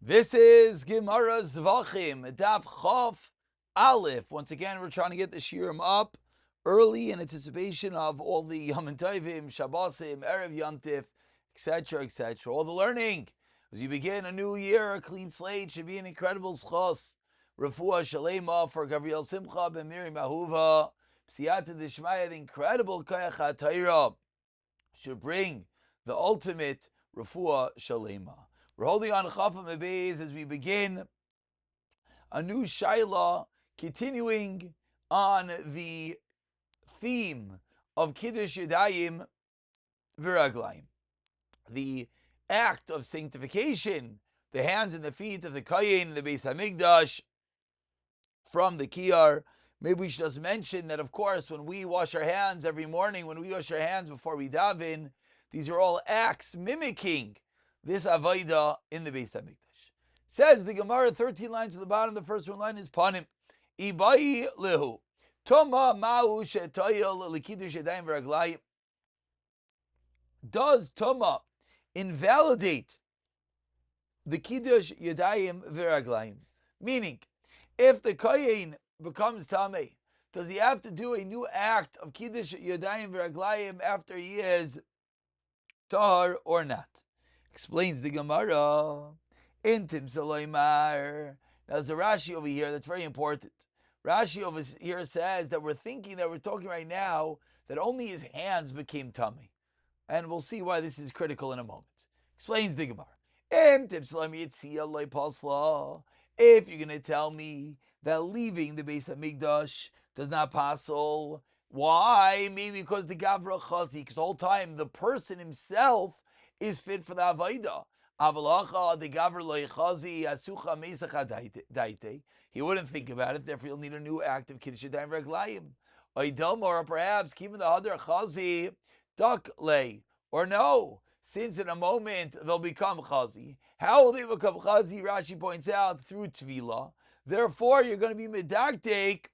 This is Gemara Zevachim, Daf Chof Aleph. Once again, we're trying to get the shiurim up early in anticipation of all the Yom Tovim, Shabbosim, Erev Yom Tif, etc., etc. All the learning. As you begin a new year, a clean slate should be an incredible schos. Refuah Shalema for Gabriel Simcha ben Miriam Ahuva. Psiyata Dishmaya, the incredible Koyach HaTorah, should bring the ultimate Refuah Shalema. We're holding on Chafam Abayz as we begin a new Shaila, continuing on the theme of Kiddush Yadayim Viraglayim, the act of sanctification, the hands and the feet of the Kayin, the Beis Hamikdash, from the Kiyar. Maybe we should just mention that, of course, when we wash our hands every morning, when we wash our hands before we daven, these are all acts mimicking this avodah in the Beis Hamikdash. Says the Gemara, 13 lines to the bottom. The first one line is panim. Ibai lehu. Toma ma'u shetoyel l'kiddush yadayim v'raglayim. Does Toma invalidate the kiddush yadayim v'raglayim? Meaning, if the kohen becomes tamei, does he have to do a new act of kiddush yadayim v'raglayim after he is tahar or not? Explains the Gemara. Intim Saloimar. Now there's a Rashi over here that's very important. Rashi over here says that we're thinking that we're talking right now that only his hands became tummy. And we'll see why this is critical in a moment. Explains the Gemara. Intim Saloimar. If you're going to tell me that leaving the Beis Hamikdash does not passel, why? Maybe because the Gavra Chazi, because the whole time the person himself is fit for the Avodah. Avalacha, the Gavra Lo Chazi, Asucha Mesacha Daite. He wouldn't think about it, therefore he'll need a new act of Kiddush Yadayim Reglayim. Oidom, or perhaps keeping the Hadar Chazi, Duck Lay. Or no, since in a moment they'll become Chazi. How will they become Chazi? Rashi points out through Tvila. Therefore, you're going to be Medaktek,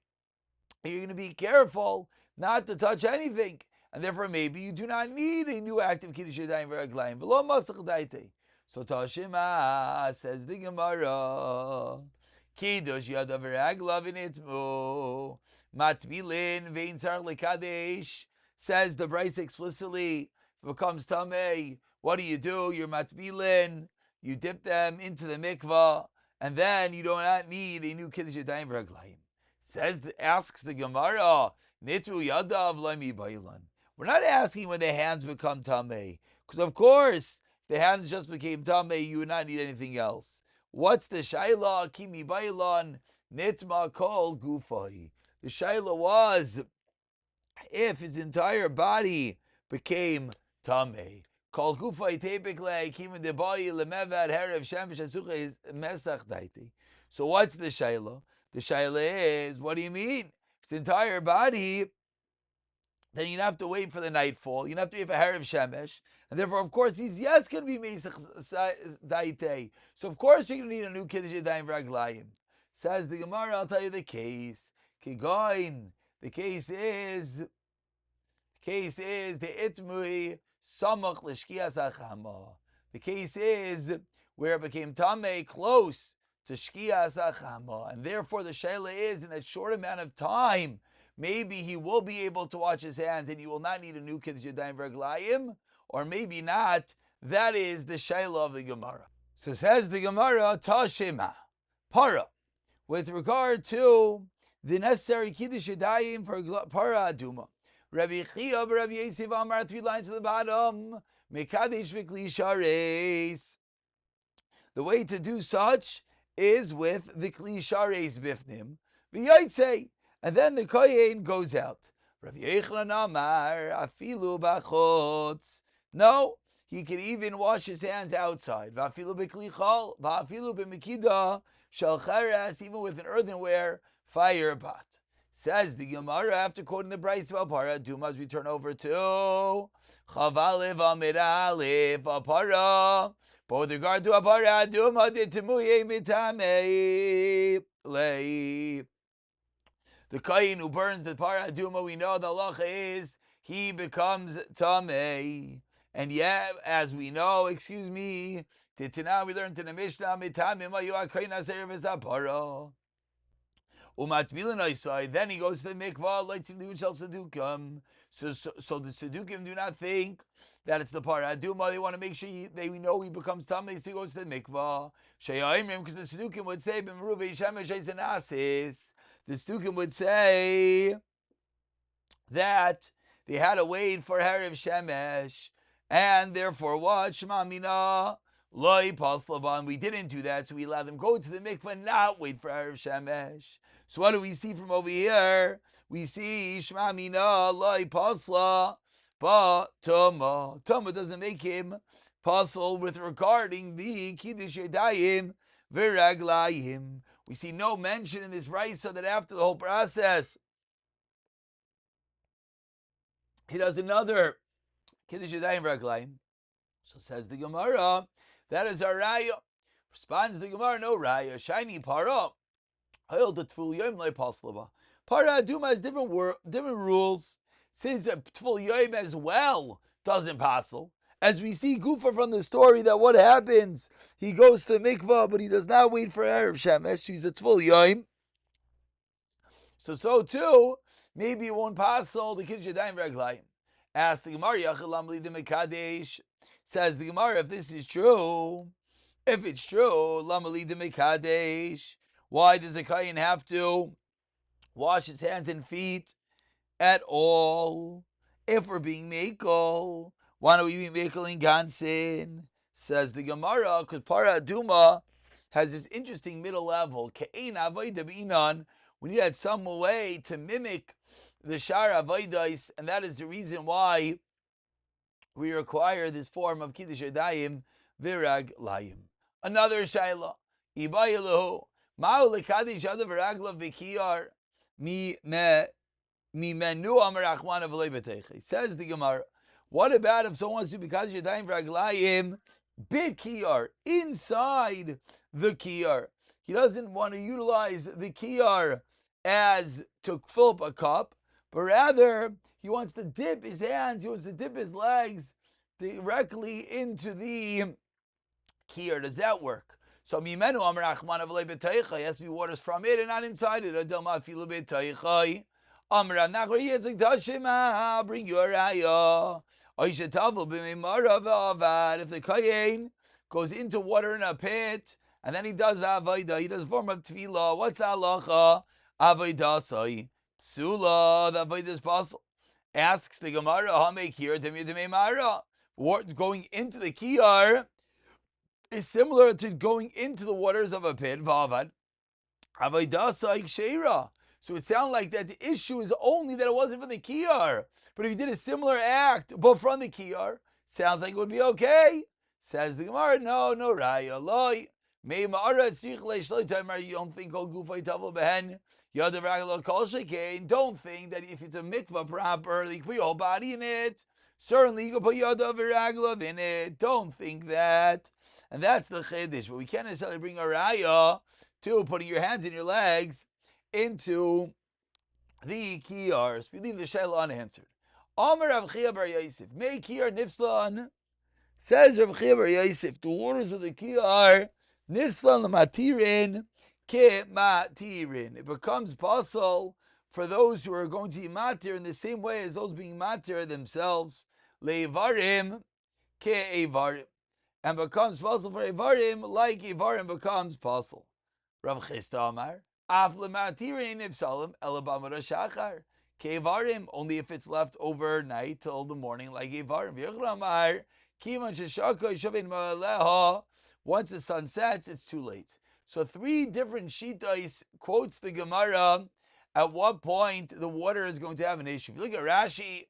you're going to be careful not to touch anything. And therefore, maybe you do not need a new act of Kiddush Yadayim V'Raglayim. V'lo Masach Daite. So Tashima, says the Gemara, Kiddush Yadav V'Raglav V'Nitmu, Matbilin Vein Tzarech L'Kadesh, says the Bryce explicitly, if it becomes Tameh, what do? You're Matbilin, you dip them into the mikvah, and then you do not need a new Kiddush Yadayim V'Raglayim. Asks the Gemara, Nitru Yadav Lami Bailan. We're not asking when the hands become tamei, because of course, if the hands just became tamei, you would not need anything else. What's the shaila? Kimi bailan nitma kol gufai. The shaila was if his entire body became tamei. Kol gufai tepikle kimi debai lemevad herev shemesh asucha is mesach daiti. So what's the shaila? The shaila is, what do you mean? His entire body, then you'd have to wait for the nightfall. You'd have to wait for Harav Shemesh. And therefore, of course, he's going to be Mesach Daite. So, of course, you're going to need a new Kiddush Yadayim V'Raglayim. Says the Gemara, I'll tell you the case. Kigoin. The case is the Itmui Samach L'Shkias Achama. The case is where it became Tameh close to Shkias Achama. And therefore, the Shaila is, in that short amount of time, maybe he will be able to wash his hands and you will not need a new Kiddush Yadayim V'Raglayim, or maybe not. That is the Shaila of the Gemara. So says the Gemara, Tashima, Para, with regard to the necessary Kiddush Yadayim for Para Aduma. Rabbi Chia, Rabbi Yosef Amar, 3 lines to the bottom, Mekadesh V'Kli Shares. The way to do such is with the Kli Shares Bifnim, V'Yotzei. And then the kohen goes out. Rav Yochanan Amar afilu b'chutz. No, he can even wash his hands outside. V'afilu b'klichol, v'afilu b'mekida shel cheres, even with an earthenware fire pot. Says the Gemara after quoting the Bryce of Apara Duma, as we turn over to Chavalev Amid Aleph Apara. But with regard to Apara Duma, the Temuye Mitamei Lei. The kohen who burns the para aduma, we know the halacha is he becomes tamei, And yet, as we know, excuse me, Titina, we learned in the Mishnah, then he goes to the mikvah, so the Sedukim do not think that it's the para aduma. They want to make sure they know he becomes tamei, so he goes to the mikvah. Because the Sedukim would say, the Sedukim would say that they had to wait for Hariv Shemesh, and therefore what? Shema Mina Loi Paslaban. We didn't do that, so we allowed them go to the mikveh and not wait for Hariv Shemesh. So what do we see from over here? We see Shema Mina Loi Pasla Ba Toma. Toma doesn't make him puzzle with regarding the Kiddush Yadayim Viraglayim. We see no mention in this Raisa that after the whole process he does another Kiddush Yadayim Viraglayim. So says the Gemara, that is our Raya. Responds the Gemara, no Raya. Shiny Para. Para Aduma has different rules. Since Tful Yom as well doesn't passel. As we see Gufa from the story that what happens, he goes to mikvah, but he does not wait for Erev Shemesh. He's a Tful Yom. So too, maybe it won't passel the Kiddush Yadayim Viraglayim. Ask the Gemara, Yachalam Lidim Mekadesh. Says the Gemara, if this is true, if it's true, Lama Lidim Mekadesh. Why does a Kayin have to wash his hands and feet at all? If we're being Mekel, why don't we be Mekel in Gansin? Says the Gemara, because Para Aduma has this interesting middle level. Ke'ein Avodah B'inan. We need some way to mimic the Shar Avodah, and that is the reason why we require this form of Kiddush Yadayim Viraglayim. Another Shaila. Ibayilahu. Ma'u lekadish yadav viraglav v'kiyar mi menu amar achmana v'lei b'teichei. Says the Gemara, what about if someone wants to be Kiddush Yadayim Viraglayim b'kiyar, inside the kiyar? He doesn't want to utilize the kiyar as to fill up a cup, but rather he wants to dip his hands, he wants to dip his legs directly into the kiyar. Does that work? So mimenu amar achmana v'lei b'teichei, has to be waters from it and not inside it. Adel ma'afilu b'teichei. Amar Nachor Yitzchak Tashima, bring your raya. Oishetavul b'mimara v'avad. If the kayin goes into water in a pit and then he does avodah, he does a form of tefillah. What's the halacha? Avodah say psula. The avodah is possible. Asks the Gemara, Hamekir Demidememara. Going into the kiyar is similar to going into the waters of a pit. V'avad. Avodah say sheira. So it sounds like that the issue is only that it wasn't from the kiyar. But if you did a similar act, but from the kiyar, sounds like it would be okay. Says the Gemara, no raya. Loi. You don't think don't think that if it's a mikvah proper, you can put your whole body in it. Certainly you can put Yadav V'Raglav in it. Don't think that. And that's the chiddush. But we can't necessarily bring a raya to putting your hands and your legs into the kiyars. We leave the shayla unanswered. Amar Rav Chia bar Yosef, Mei kiyar nifslan. Says Rav Chia bar Yosef, the waters of the kiyar nifslan l'matirin ke matirin. It becomes possible for those who are going to be matir in the same way as those being matir themselves. Le'evarim ke evarim. And becomes possible for evarim like evarim becomes possible. Rav Chista Amar, Af l'matirin if salam elabamar shachar. Kevarim, only if it's left overnight till the morning, like Evarim. Once the sun sets, it's too late. So three different shitais quotes the Gemara at what point the water is going to have an issue. If you look at Rashi,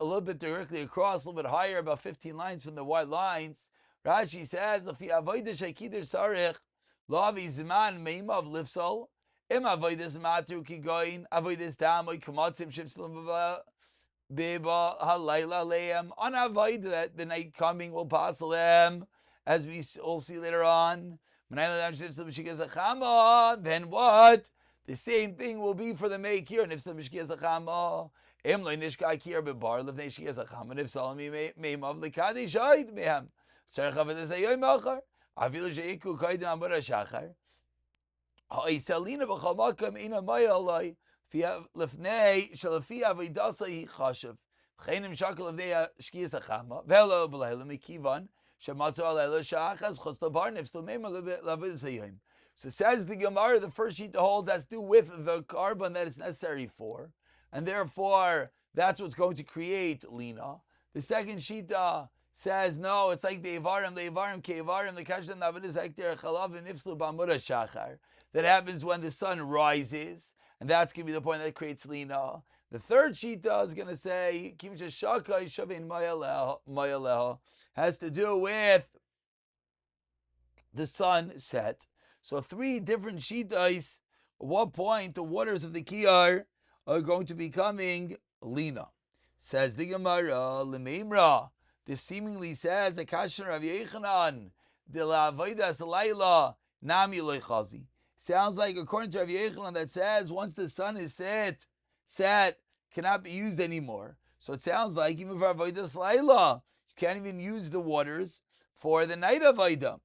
a little bit directly across, a little bit higher, about 15 lines from the white lines, Rashi says, Lavi Zman Meimav Lifsal. Im avodas matu ki goin avodas damoy kamatzim shivslam beba halayla leim on avoid that the night coming will pass them, as we all see later on. Then what? The same thing will be for the meikir nifslam b'shkiyas achama. Im lo nishka kiyar bebar lefnei shkias acham, and if salami meimav lekadesh oid mehem, tzarech avodas hayoyim achar, afilu sheiku koydem amar hashachar, ha'ishalina b'chol makom ina maya alai, lefnei shalafi avidasa hi chashav, v'chenim shakal lefnei shkias achama, ve'lo b'leila mikivan, shematzu alayla shachas chutz labar nifslu meimav lavodas hayoyim. So says the Gemara, the first sheet holds has to do with the carbon that it's necessary for, and therefore that's what's going to create lina. The second sheet says no, it's like the Ivarim ke'ivarim, the Kashdan Navidas Hekter Chalav and Nifslu Bamura Shachar. That happens when the sun rises, and that's going to be the point that creates lina. The third sheet is going to say Kim Shaka Shavin Mayaleha has to do with the sunset. So three different shitais. At what point the waters of the Kiyar are going to be becoming lina? Says the Gemara, Lemimra. This seemingly says a Kashan Rav Yechanan de la Avodas Laila Nami Lechazi. Sounds like according to Rav Yechanan that says once the sun is set cannot be used anymore. So it sounds like even for Avodas Laila you can't even use the waters for the night Avodah.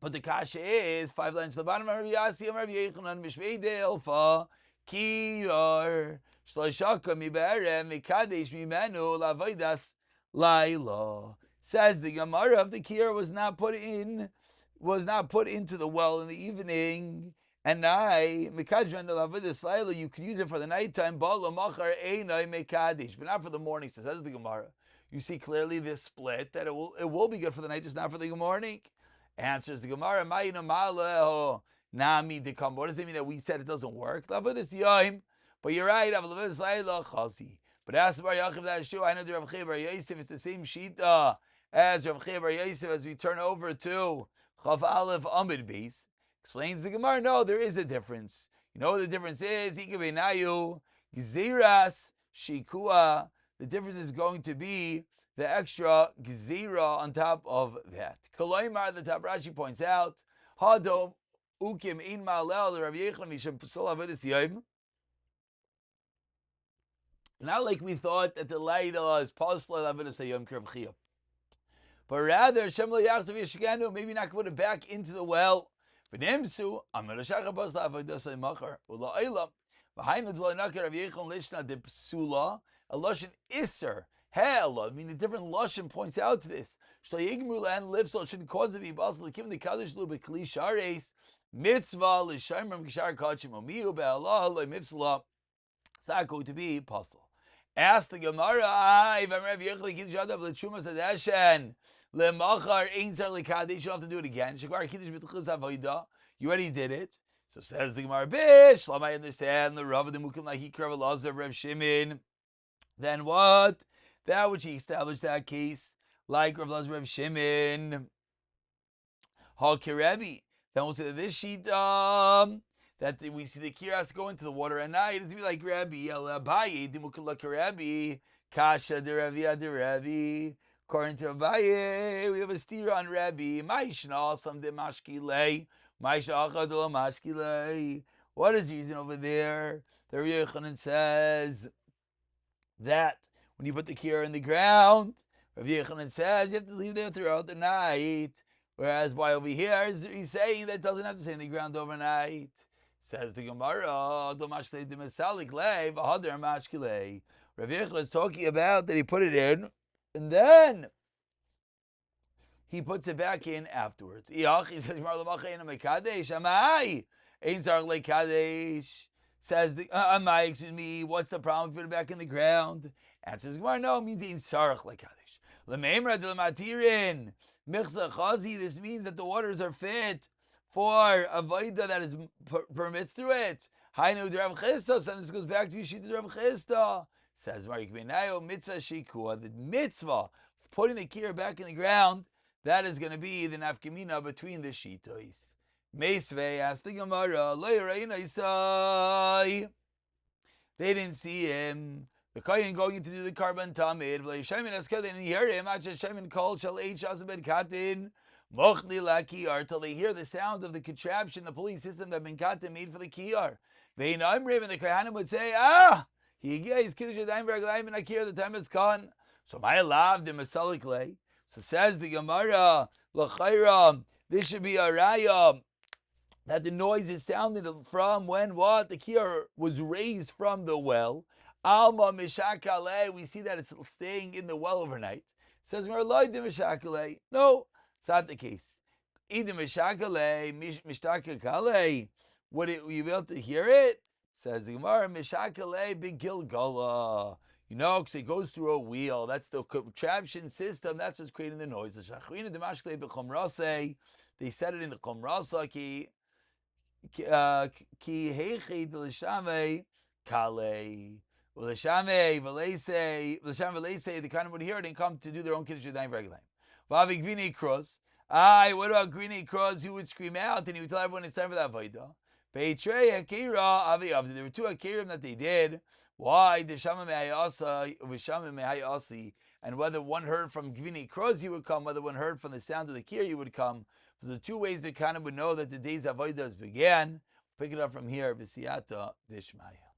But the kasha is 5 lines to the bottom of Rav Yasi, Rav Yechanan, Mishmei Delfa, Kiyar, Shloshaka Miberem, Mikadesh Mimenu, Lavodas Laila. Says the Gemara of the Kiyar was not put into the well in the evening, and Mikadesh Lavodas Laila, you could use it for the nighttime, Bala Machar Einai Mikadesh, but not for the morning. So says the Gemara. You see clearly this split that it will be good for the night, just not for the morning. Answers the Gemara, Nami dekam. What does it mean that we said it doesn't work? But you're right. But ask Bar Yachiv, that is true. I know the Rav Chei Bar Yosef, it's the same shita as Rav Chei Bar Yosef as we turn over to Chav Aleph Amid Beis. Explains the Gemara, no, there is a difference. You know what the difference is? Ikabenayu, Gziras, Shikua. The difference is going to be the extra gzira on top of that. Koloimar, the top Rashi points out, Hadom ukim in ma'alel the Rav Yechanan misham p'sol avodas yom. Not like we thought that the light is posla avodas yom k'Rav, but rather Shem lo yachzav yishganu, maybe not put it back into the well. V'nemsu amar shachar posla avodas yom machar ula eilam. V'hainu d'lo nakar Rav Yechanan lishna de psula a lashon iser. Hell, I mean, the different lashon points out to this. And live so it shouldn't cause it to be possible. Given the kaddish lube kli shares mitzvah l'shamram kishar kachim omiu be'Allah lo mitzvah. It's not going to be possible. Ask the Gemara. You don't have to do it again. You already did it. So says the Gemara. Bish, I understand the Rav the Mukim like he Rav Elazar Rav Shimon. Then what? That which he established that case, like Rav Elazar Rav Shimon, Ha'kirebi. Then we'll say that this sheet that we see the kiras go into the water at night. It's be like Rabbi Abaye Dimukula Kirebi Kasha de Rabbi. According to Abaye, we have a steer on Rabbi. Ma'ishna some de mashkilei. Ma'ishna achadol mashkilei. What is the reason over there? The Rabbi Yechanan says that when you put the kira in the ground, Rav Yechanan says you have to leave there throughout the night. Whereas by over here, he's saying that it doesn't have to stay in the ground overnight. Says the Gemara, Rav Yechanan is talking about that he put it in, and then he puts it back in afterwards. Says the excuse me, what's the problem if you put it back in the ground? Answers Gemara, no, it means in sarach like kadesh. Lemeimra de lematirin michza chazi. This means that the waters are fit for a vaida that is permits through it. Hainu de Rav Chisda, and this goes back to Yeshita de Rav Chisda. Says Marik Benayo mitzvah shikua. The mitzvah of putting the kira back in the ground, that is going to be the nafkamina between the shitos. Meisvei asked the Gemara, they didn't see him. The Kohen going to do the carbon tamid. They didn't hear him. Till they hear the sound of the contraption, the pulley system that Ben Katim made for the kiyar. And the Kohanim would say, He is Kiddush Yadayim V'Raglayim and Akir, the time is gone. So my love the Masalik lay. So says the Gemara, L'chayra, this should be a raya that the noise is sounded from when what? The kiyar was raised from the well. Alma mishakale, we see that it's staying in the well overnight. Says Merloid de mishakale. No, it's not the case. Either mishakale, mishtakakale. Would you be able to hear it? Says the Gemara, mishakale big gilgala. You know, because it goes through a wheel. That's the contraption system. That's what's creating the noise. They said it in the Chumrasa ki heichi d'lishame kale l'shame v'leise. The kind of would hear it and come to do their own kiddush yadayim v'raglayim. V'avik v'nei cross. What about greeny cross? Who would scream out and he would tell everyone it's time for that vayda. Peitrei akira avi avdi. There were two akirim that they did. Why? The shama me'ayasa v'shama me'ayasi. And whether one heard from Gvini Kroz, you would come, whether one heard from the sound of the kir, you would come. So the two ways that kind of would know that the days of Avodah began. Pick it up from here, B'siyata Dishmaya.